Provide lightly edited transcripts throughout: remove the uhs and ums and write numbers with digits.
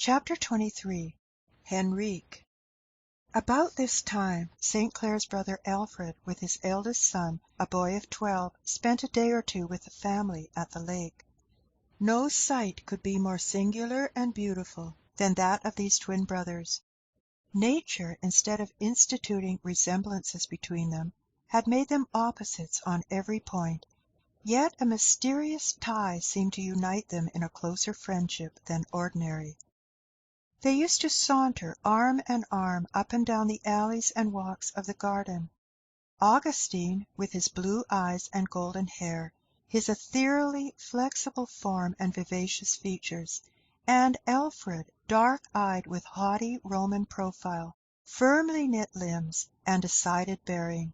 Chapter 23. Henrique. About this time, St. Clair's brother Alfred, with his eldest son, a boy of 12, spent a day or two with the family at the lake. No sight could be more singular and beautiful than that of these twin brothers. Nature, instead of instituting resemblances between them, had made them opposites on every point, yet a mysterious tie seemed to unite them in a closer friendship than ordinary. They used to saunter arm in arm up and down the alleys and walks of the garden. Augustine, with his blue eyes and golden hair, his ethereally flexible form and vivacious features, and Alfred, dark-eyed with haughty Roman profile, firmly knit limbs, and decided bearing.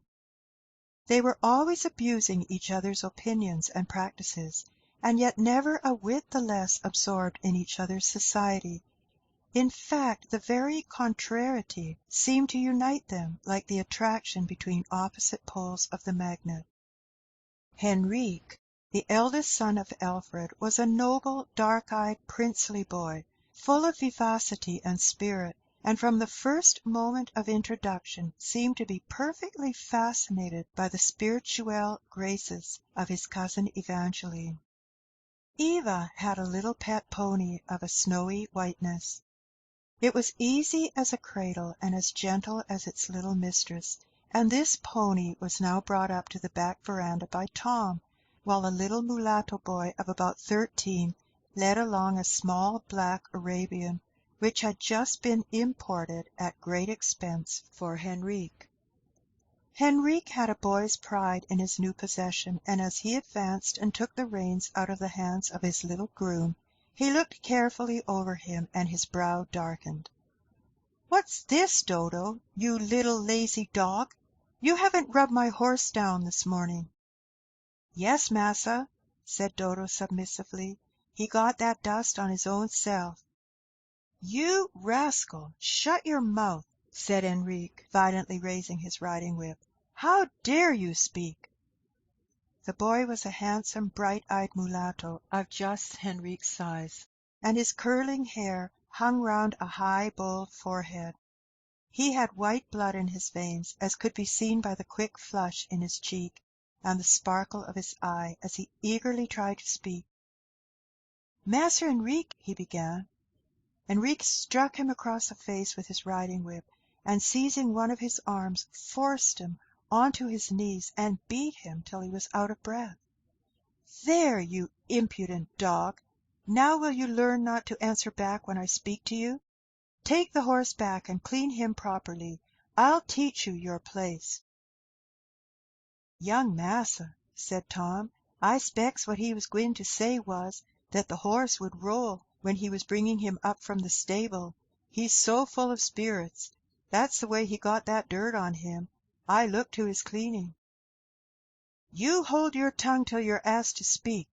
They were always abusing each other's opinions and practices, and yet never a whit the less absorbed in each other's society. In fact, the very contrariety seemed to unite them, like the attraction between opposite poles of the magnet. Henrique, the eldest son of Alfred, was a noble, dark-eyed, princely boy, full of vivacity and spirit, and from the first moment of introduction seemed to be perfectly fascinated by the spirituelle graces of his cousin Evangeline. Eva had a little pet pony of a snowy whiteness. It was easy as a cradle and as gentle as its little mistress, and this pony was now brought up to the back veranda by Tom, while a little mulatto boy of about 13 led along a small black Arabian, which had just been imported at great expense for Henrique. Henrique had a boy's pride in his new possession, and as he advanced and took the reins out of the hands of his little groom, he looked carefully over him, and his brow darkened. "What's this, Dodo, you little lazy dog? You haven't rubbed my horse down this morning." "Yes, massa," said Dodo submissively. "He got that dust on his own self." "You rascal, shut your mouth," said Henrique, violently raising his riding-whip. "How dare you speak?" The boy was a handsome, bright-eyed mulatto of just Henrique's size, and his curling hair hung round a high, bold forehead. He had white blood in his veins, as could be seen by the quick flush in his cheek and the sparkle of his eye as he eagerly tried to speak. "Mas'r Henrique," he began. Henrique struck him across the face with his riding-whip, and seizing one of his arms, forced him onto his knees and beat him till he was out of breath. "There, you impudent dog! Now will you learn not to answer back when I speak to you? Take the horse back and clean him properly. I'll teach you your place." "Young massa," said Tom, "I spects what he was gwine to say was, that the horse would roll when he was bringing him up from the stable. He's so full of spirits. That's the way he got that dirt on him. I looked to his cleaning." "You hold your tongue till you're asked to speak,"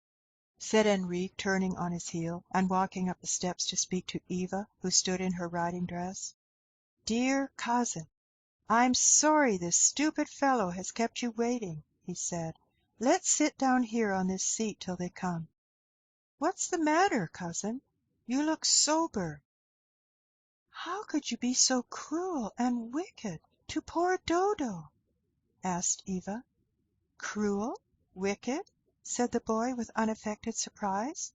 said Henrique, turning on his heel, and walking up the steps to speak to Eva, who stood in her riding dress. "Dear cousin, I'm sorry this stupid fellow has kept you waiting," he said. "Let's sit down here on this seat till they come. What's the matter, cousin? You look sober." "How could you be so cruel and wicked to poor Dodo?" asked Eva. "Cruel? Wicked?" said the boy with unaffected surprise.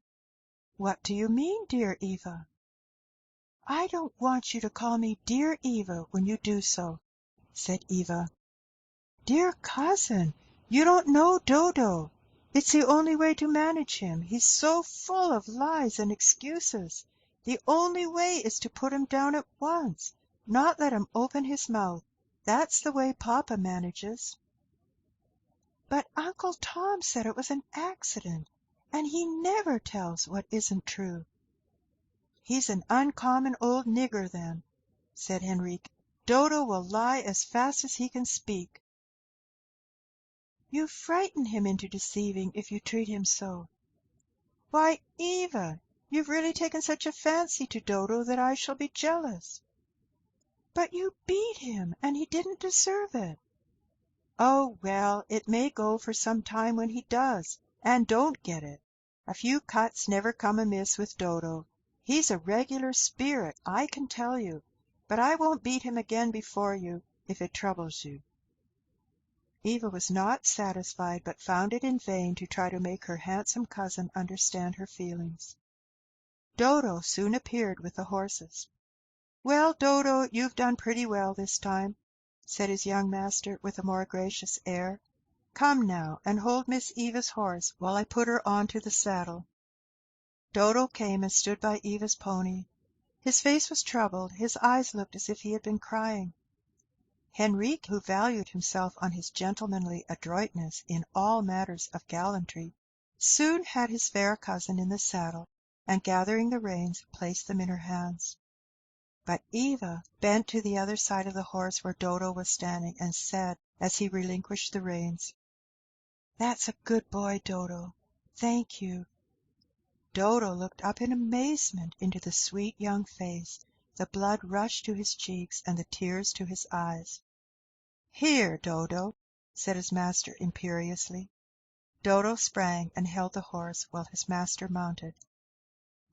"What do you mean, dear Eva?" "I don't want you to call me dear Eva when you do so," said Eva. "Dear cousin, you don't know Dodo. It's the only way to manage him. He's so full of lies and excuses. The only way is to put him down at once, not let him open his mouth. That's the way Papa manages." "But Uncle Tom said it was an accident, and he never tells what isn't true." "He's an uncommon old nigger, then," said Henrique. "Dodo will lie as fast as he can speak." "You frighten him into deceiving if you treat him so." "Why, Eva, you've really taken such a fancy to Dodo that I shall be jealous." "But you beat him, and he didn't deserve it." "Oh, well, it may go for some time when he does, and don't get it. A few cuts never come amiss with Dodo. He's a regular spirit, I can tell you, but I won't beat him again before you, if it troubles you." Eva was not satisfied, but found it in vain to try to make her handsome cousin understand her feelings. Dodo soon appeared with the horses. "Well, Dodo, you've done pretty well this time," said his young master, with a more gracious air. "Come now, and hold Miss Eva's horse while I put her on to the saddle." Dodo came and stood by Eva's pony. His face was troubled, his eyes looked as if he had been crying. Henrique, who valued himself on his gentlemanly adroitness in all matters of gallantry, soon had his fair cousin in the saddle, and gathering the reins, placed them in her hands. But Eva bent to the other side of the horse where Dodo was standing, and said, as he relinquished the reins, "That's a good boy, Dodo. Thank you." Dodo looked up in amazement into the sweet young face. The blood rushed to his cheeks, and the tears to his eyes. "Here, Dodo," said his master imperiously. Dodo sprang and held the horse while his master mounted.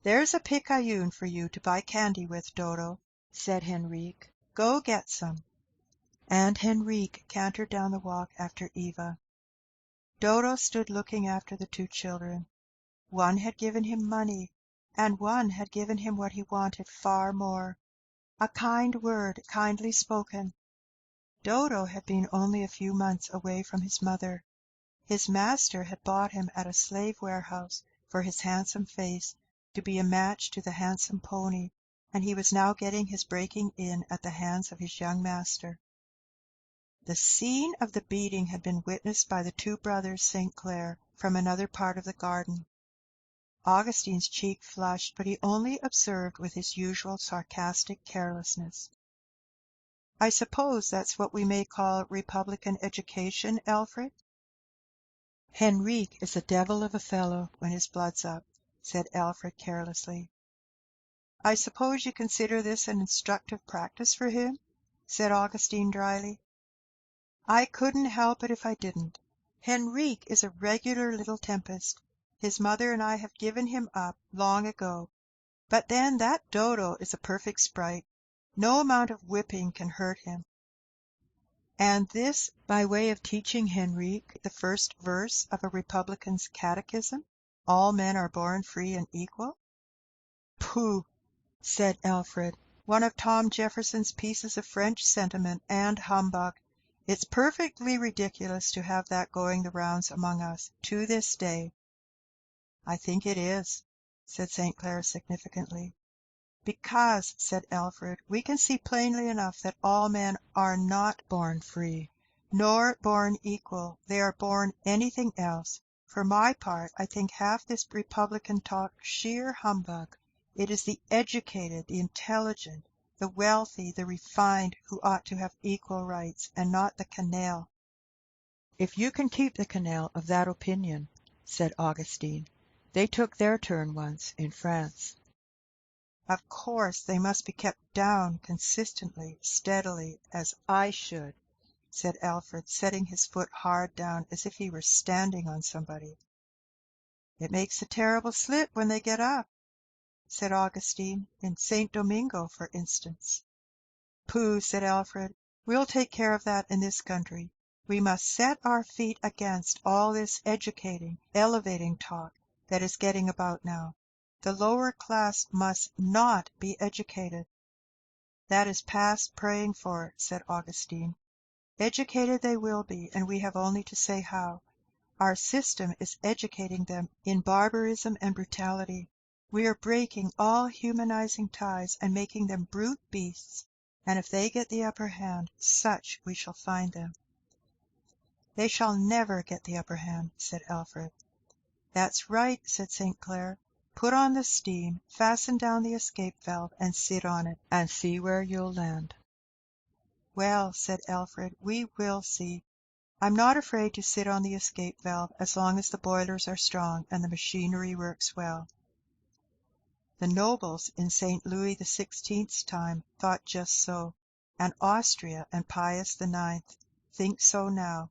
"There's a picayune for you to buy candy with, Dodo," said Henrique. "Go get some." And Henrique cantered down the walk after Eva. Dodo stood looking after the two children. One had given him money, and one had given him what he wanted far more, a kind word kindly spoken. Dodo had been only a few months away from his mother. His master had bought him at a slave warehouse for his handsome face, to be a match to the handsome pony, and he was now getting his breaking in at the hands of his young master. The scene of the beating had been witnessed by the two brothers St. Clair from another part of the garden. Augustine's cheek flushed, but he only observed with his usual sarcastic carelessness, "I suppose that's what we may call republican education, Alfred?" "Henrique is a devil of a fellow when his blood's up," said Alfred carelessly. "I suppose you consider this an instructive practice for him?" said Augustine dryly. "I couldn't help it if I didn't. Henrique is a regular little tempest. His mother and I have given him up long ago. But then that Dodo is a perfect sprite. No amount of whipping can hurt him." And this by way of teaching Henrique the first verse of a republican's catechism, "All men are born free and equal"? "Pooh!" said Alfred. "One of Tom Jefferson's pieces of French sentiment and humbug. It's perfectly ridiculous to have that going the rounds among us to this day." "I think it is," said St. Clair significantly. "Because," said Alfred, "we can see plainly enough that all men are not born free, nor born equal. They are born anything else. For my part, I think half this republican talk sheer humbug. It is the educated, the intelligent, the wealthy, the refined, who ought to have equal rights, and not the canaille." "If you can keep the canaille of that opinion," said Augustine. "They took their turn once in France." "Of course they must be kept down consistently, steadily, as I should," said Alfred, setting his foot hard down, as if he were standing on somebody. "It makes a terrible slip when they get up," said Augustine. "In St. Domingo, for instance." "Pooh!" said Alfred. "We'll take care of that in this country. We must set our feet against all this educating, elevating talk that is getting about now. The lower class must not be educated." "That is past praying for," said Augustine. "Educated they will be, and we have only to say how. Our system is educating them in barbarism and brutality. We are breaking all humanizing ties, and making them brute beasts, and if they get the upper hand, such we shall find them." "They shall never get the upper hand," said Alfred. "That's right," said St. Clair. "Put on the steam, fasten down the escape valve, and sit on it, and see where you'll land." "Well," said Alfred, "we will see. I'm not afraid to sit on the escape valve as long as the boilers are strong and the machinery works well." The nobles in St. Louis XVI's time thought just so, and Austria and Pius IX think so now,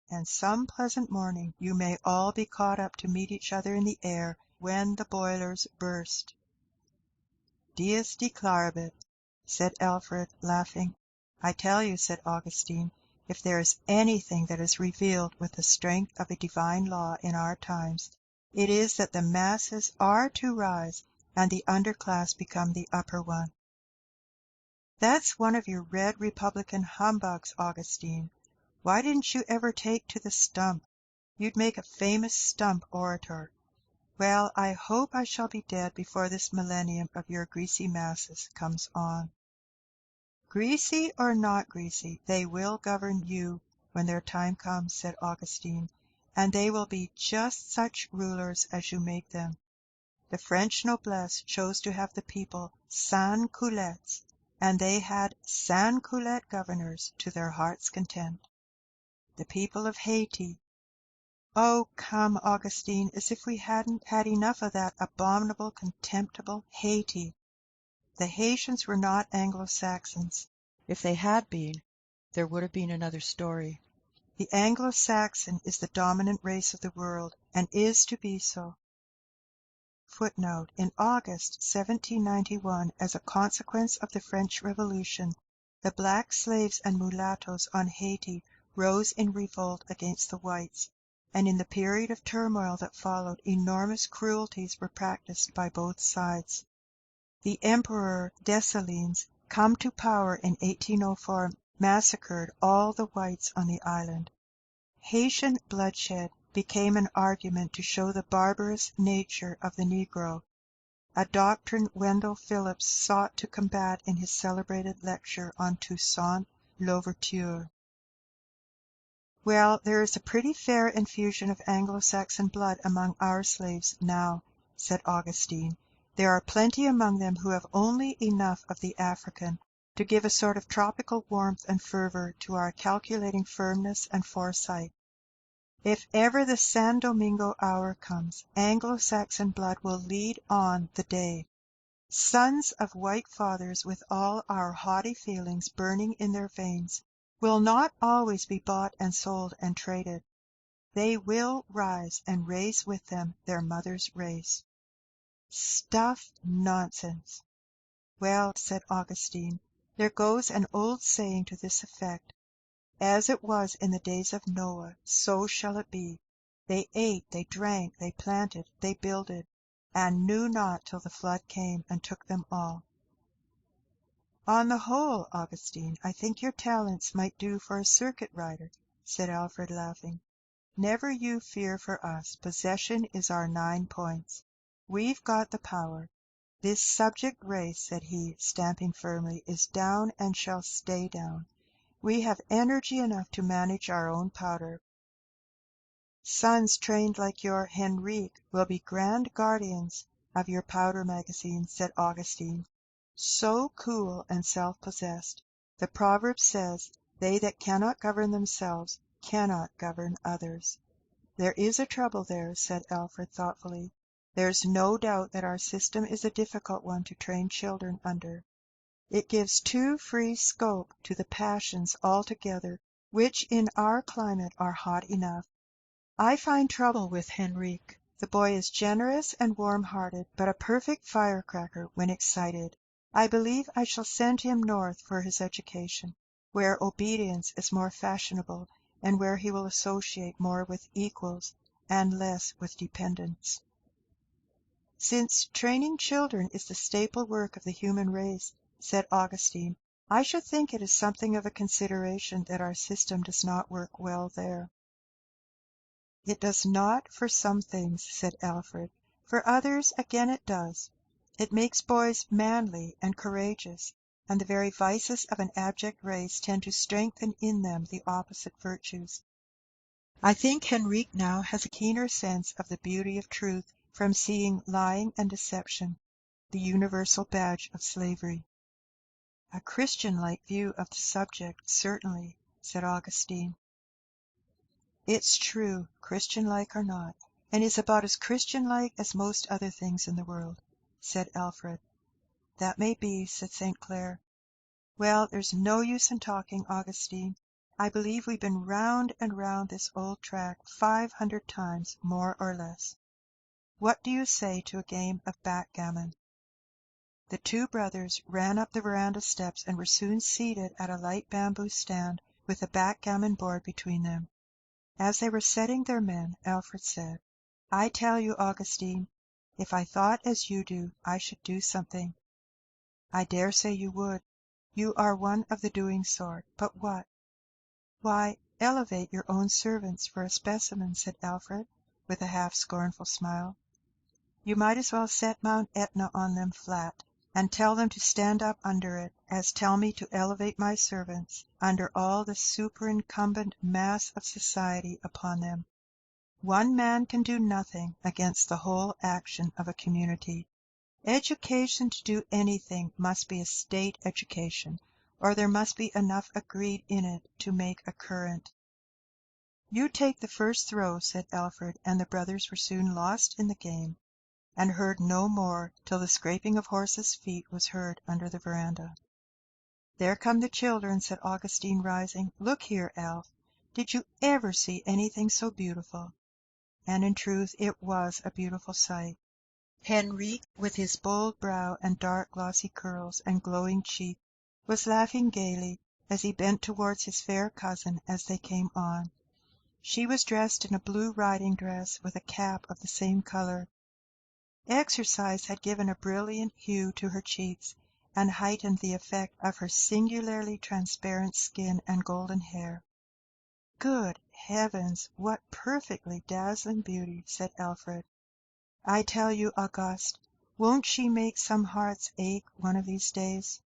and some pleasant morning you may all be caught up to meet each other in the air when the boilers burst. Deus declarabit, said Alfred, laughing. I tell you, said Augustine, if there is anything that is revealed with the strength of a divine law in our times, it is that the masses are to rise and the underclass become the upper one. That's one of your red Republican humbugs, Augustine. Why didn't you ever take to the stump? You'd make a famous stump orator. Well, I hope I shall be dead before this millennium of your greasy masses comes on. Greasy or not greasy, they will govern you when their time comes, said Augustine, and they will be just such rulers as you make them. The French noblesse chose to have the people sans culottes, and they had sans culotte governors to their heart's content. The people of Haiti. Oh, come, Augustine, as if we hadn't had enough of that abominable, contemptible Haiti. The Haitians were not Anglo-Saxons. If they had been, there would have been another story. The Anglo-Saxon is the dominant race of the world, and is to be so. Footnote: in August 1791, as a consequence of the French Revolution, the black slaves and mulattoes on Haiti rose in revolt against the whites, and in the period of turmoil that followed, enormous cruelties were practiced by both sides. The Emperor Dessalines, come to power in 1804, massacred all the whites on the island. Haitian bloodshed became an argument to show the barbarous nature of the Negro, a doctrine Wendell Phillips sought to combat in his celebrated lecture on Toussaint Louverture. Well, there is a pretty fair infusion of Anglo-Saxon blood among our slaves now, said Augustine. There are plenty among them who have only enough of the African to give a sort of tropical warmth and fervour to our calculating firmness and foresight. If ever the San Domingo hour comes, Anglo-Saxon blood will lead on the day. Sons of white fathers, with all our haughty feelings burning in their veins, will not always be bought and sold and traded. They will rise and raise with them their mother's race. Stuff, nonsense! Well, said Augustine, there goes an old saying to this effect: as it was in the days of Noah, so shall it be. They ate, they drank, they planted, they builded, and knew not till the flood came and took them all. On the whole, Augustine, I think your talents might do for a circuit rider, said Alfred, laughing. Never you fear for us. Possession is our 9 points. We've got the power. This subject race, said he, stamping firmly, is down and shall stay down. We have energy enough to manage our own powder. Sons trained like your Henrique will be grand guardians of your powder magazine, said Augustine. So cool and self-possessed. The proverb says, they that cannot govern themselves cannot govern others. There is a trouble there, said Alfred thoughtfully. There's no doubt that our system is a difficult one to train children under. It gives too free scope to the passions altogether, which in our climate are hot enough. I find trouble with Henrique. The boy is generous and warm-hearted, but a perfect firecracker when excited. I believe I shall send him north for his education, where obedience is more fashionable, and where he will associate more with equals and less with dependents. Since training children is the staple work of the human race, said Augustine, I should think it is something of a consideration that our system does not work well there. It does not for some things, said Alfred. For others, again, it does. It makes boys manly and courageous, and the very vices of an abject race tend to strengthen in them the opposite virtues. I think Henrique now has a keener sense of the beauty of truth from seeing lying and deception, the universal badge of slavery. A Christian-like view of the subject, certainly, said Augustine. It's true, Christian-like or not, and is about as Christian-like as most other things in the world, said Alfred. That may be, said St. Clair. Well, there's no use in talking, Augustine. I believe we've been round and round this old track 500 times, more or less. What do you say to a game of backgammon? The two brothers ran up the veranda steps and were soon seated at a light bamboo stand with a backgammon board between them. As they were setting their men, Alfred said, "I tell you, Augustine, if I thought as you do, I should do something." "I dare say you would. You are one of the doing sort. But what?" "Why, elevate your own servants, for a specimen," said Alfred, with a half-scornful smile. "You might as well set Mount Etna on them flat, and tell them to stand up under it, as tell me to elevate my servants under all the superincumbent mass of society upon them. One man can do nothing against the whole action of a community. Education to do anything must be a state education, or there must be enough agreed in it to make a current." "You take the first throw," said Alfred, and the brothers were soon lost in the game, and heard no more till the scraping of horses' feet was heard under the veranda. "There come the children," said Augustine, rising. "Look here, Alf, did you ever see anything so beautiful?" And in truth it was a beautiful sight. Henrique, with his bold brow and dark glossy curls and glowing cheek, was laughing gaily as he bent towards his fair cousin as they came on. She was dressed in a blue riding dress with a cap of the same colour. Exercise had given a brilliant hue to her cheeks, and heightened the effect of her singularly transparent skin and golden hair. "Good heavens, what perfectly dazzling beauty!" said Alfred. "I tell you, Auguste, won't she make some hearts ache one of these days?"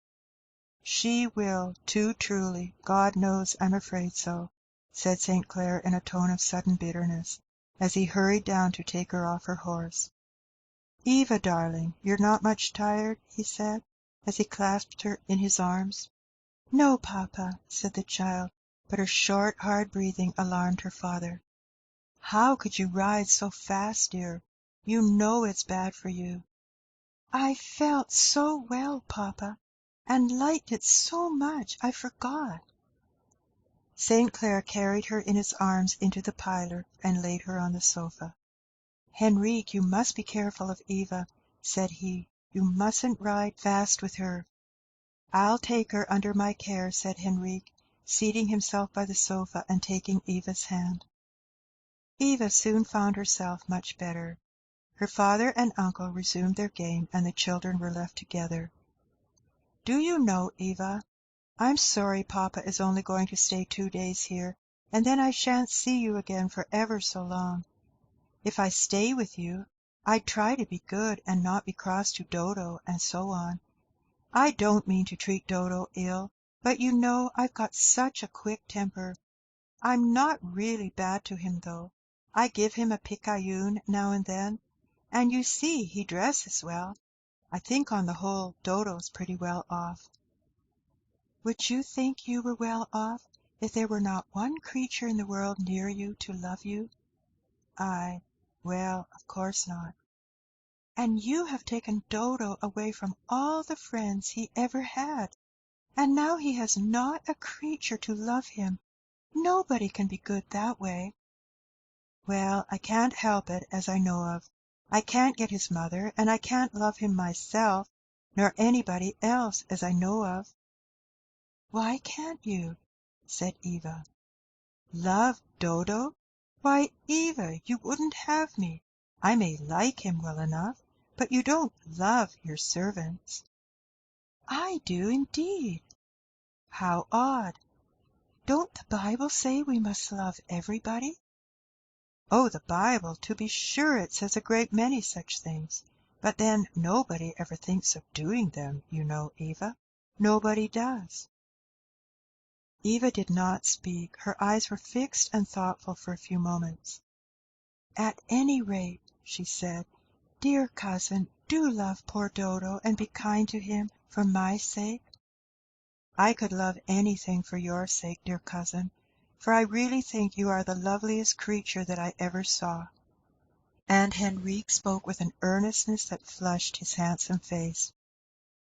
"She will, too truly. God knows I'm afraid so," said St. Clair in a tone of sudden bitterness, as he hurried down to take her off her horse. "Eva, darling, you're not much tired?" he said, as he clasped her in his arms. "No, papa," said the child, but her short, hard breathing alarmed her father. "How could you ride so fast, dear? You know it's bad for you." "I felt so well, papa, and liked it so much I forgot." St. Clair carried her in his arms into the parlour and laid her on the sofa. "Henrique, you must be careful of Eva," said he. "You mustn't ride fast with her." "I'll take her under my care," said Henrique, seating himself by the sofa and taking Eva's hand. Eva soon found herself much better. Her father and uncle resumed their game, and the children were left together. "Do you know, Eva, I'm sorry papa is only going to stay 2 days here, and then I shan't see you again for ever so long. If I stay with you, I'd try to be good and not be cross to Dodo, and so on. I don't mean to treat Dodo ill, but you know I've got such a quick temper. I'm not really bad to him, though. I give him a picayune now and then, and you see he dresses well. I think on the whole Dodo's pretty well off." "Would you think you were well off if there were not one creature in the world near you to love you?" Well, of course not." "And you have taken Dodo away from all the friends he ever had, and now he has not a creature to love him. Nobody can be good that way." "Well, I can't help it, as I know of. I can't get his mother, and I can't love him myself, nor anybody else, as I know of." "Why can't you?" said Eva. "Love Dodo? Why, Eva, you wouldn't have me. I may like him well enough, but you don't love your servants." "I do, indeed." "How odd! Don't the Bible say we must love everybody?" "Oh, the Bible, to be sure, it says a great many such things, but then nobody ever thinks of doing them, you know, Eva. Nobody does." Eva did not speak. Her eyes were fixed and thoughtful for a few moments. "At any rate," she said, "dear cousin, do love poor Dodo, and be kind to him for my sake." "I could love anything for your sake, dear cousin, for I really think you are the loveliest creature that I ever saw." And Henrique spoke with an earnestness that flushed his handsome face.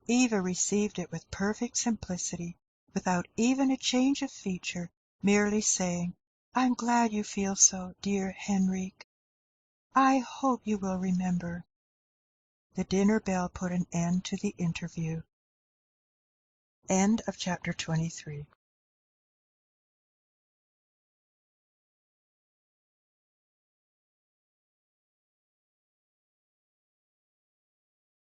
Eva received it with perfect simplicity, without even a change of feature, merely saying, "I'm glad you feel so, dear Henrique. I hope you will remember." The dinner bell put an end to the interview. End of chapter 23.